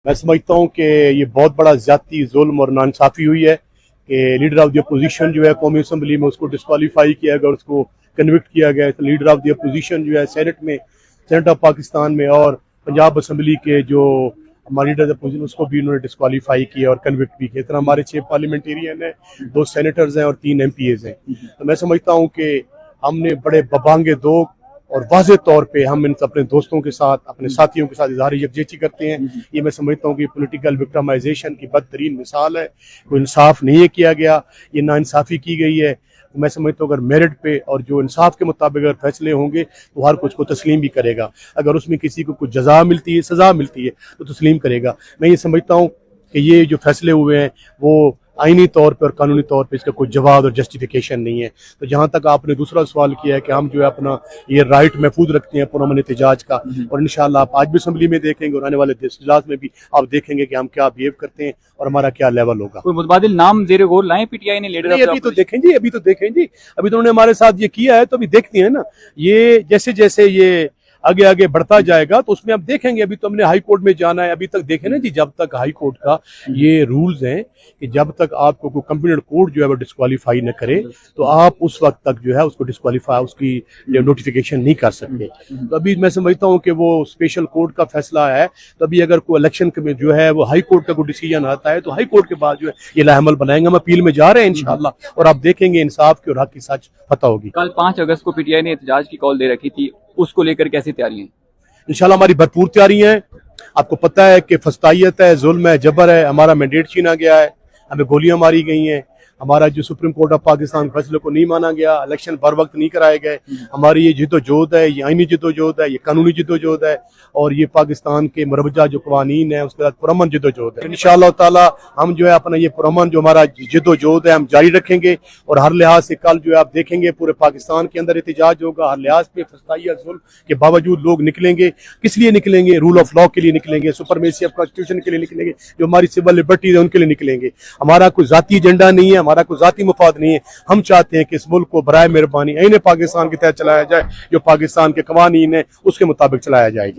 میں سمجھتا ہوں کہ یہ بہت بڑا زیادتی ظلم اور ناانصافی ہوئی ہے کہ لیڈر آف دی اپوزیشن جو ہے قومی اسمبلی میں اس کو ڈسکوالیفائی کیا گیا اور اس کو کنوکٹ کیا گیا. لیڈر آف دی اپوزیشن جو ہے سینٹ میں، سینٹ آف پاکستان میں، اور پنجاب اسمبلی کے جو ہمارے لیڈر آف اپوزیشن اس کو بھی انہوں نے ڈسکوالیفائی کیا اور کنوکٹ بھی کیا. اس طرح ہمارے 6 پارلیمنٹیرین ہیں، 2 سینیٹرز ہیں اور 3 MPAs ہیں. تو میں سمجھتا ہوں کہ ہم نے بڑے ببانگے دو اور واضح طور پہ ہم اپنے دوستوں کے ساتھ، اپنے ساتھیوں کے ساتھ اظہار یکجہتی کرتے ہیں. یہ میں سمجھتا ہوں کہ پولیٹیکل وکٹمائزیشن کی بدترین مثال ہے. کوئی انصاف نہیں کیا گیا، یہ ناانصافی کی گئی ہے. میں سمجھتا ہوں اگر میرٹ پہ اور جو انصاف کے مطابق اگر فیصلے ہوں گے تو ہر کچھ کو تسلیم بھی کرے گا. اگر اس میں کسی کو کچھ جزا ملتی ہے، سزا ملتی ہے تو تسلیم کرے گا. میں یہ سمجھتا ہوں کہ یہ جو فیصلے ہوئے ہیں وہ آئینی طور پہ اور قانونی طور پہ اس کا کوئی جواز اور جسٹیفیکیشن نہیں ہے. تو جہاں تک آپ نے دوسرا سوال کیا ہے کہ ہم جو ہے اپنا یہ رائٹ محفوظ رکھتے ہیں پرامن احتجاج کا، اور انشاءاللہ آپ آج بھی اسمبلی میں دیکھیں گے اور آنے والے اجلاس میں بھی آپ دیکھیں گے کہ ہم کیا بیہیو کرتے ہیں اور ہمارا کیا لیول ہوگا. کوئی متبادل نام زیر غور لائیں پی ٹی آئی نے لیڈر؟ ابھی تو دیکھیں جی، ابھی تو انہوں نے ہمارے ساتھ یہ کیا ہے تو ابھی دیکھتے ہیں نا. یہ جیسے جیسے یہ آگے آگے بڑھتا جائے گا تو اس میں آپ دیکھیں گے. ابھی تو ہم نے ہائی کورٹ میں جانا ہے. ابھی تک دیکھیں نا جی، جب تک ہائی کورٹ کا یہ رولز ہیں کہ جب تک آپ کو کوئی کمپیٹنٹ کورٹ جو ہے وہ ڈسکوالیفائی نہ کرے تو آپ اس وقت تک جو ہے اس کو ڈسکوالیفائی، اس کی نوٹیفیکیشن نہیں کر سکتے. تو ابھی میں سمجھتا ہوں کہ وہ اسپیشل کورٹ کا فیصلہ ہے. تو ابھی اگر کوئی الیکشن میں جو ہے وہ ہائی کورٹ کا کوئی ڈیسیجن آتا ہے تو ہائی کورٹ کے بعد جو ہے یہ لاعمل بنائیں گے. ہم اپیل میں جا رہے ہیں انشاءاللہ، اور آپ دیکھیں گے انصاف کی اور حق کی سچ فتح ہوگی. کل 5 اگست کو پی ٹی آئی نے احتجاج کی کال دے رکھی تھی، اس کو لے کر کیسی تیاریاں؟ انشاءاللہ ہماری بھرپور تیاری ہیں. آپ کو پتہ ہے کہ فسطائیت ہے، ظلم ہے، جبر ہے. ہمارا مینڈیٹ چھینا گیا ہے، ہمیں گولیاں ماری گئی ہیں. ہمارا جو سپریم کورٹ آف پاکستان فیصلے کو نہیں مانا گیا، الیکشن بر وقت نہیں کرائے گئے. ہماری یہ جد و جہد ہے، یہ آئینی جد و جہد ہے، یہ قانونی جد و جہد ہے، اور یہ پاکستان کے مروجہ جو قوانین ہیں اس کے ساتھ پرامن جد و جہد ہے. انشاءاللہ تعالی ہم جو ہے اپنا یہ پرامن جو ہمارا جد و جہد ہے ہم جاری رکھیں گے. اور ہر لحاظ سے کل جو ہے آپ دیکھیں گے پورے پاکستان کے اندر احتجاج ہوگا. ہر لحاظ پہ فسطائیت ظلم کے باوجود لوگ نکلیں گے. کس لیے نکلیں گے؟ رول آف لا کے لیے نکلیں گے، سپرمیسی آف کانسٹیٹیوشن کے لیے نکلیں گے، جو ہماری سول لبرٹیز ہیں ان کے لیے نکلیں گے. ہمارا کوئی ذاتی ایجنڈا نہیں ہے، ہمارا کوئی ذاتی مفاد نہیں ہے. ہم چاہتے ہیں کہ اس ملک کو برائے مہربانی عین پاکستان کے تحت چلایا جائے، جو پاکستان کے قوانین ہیں اس کے مطابق چلایا جائے.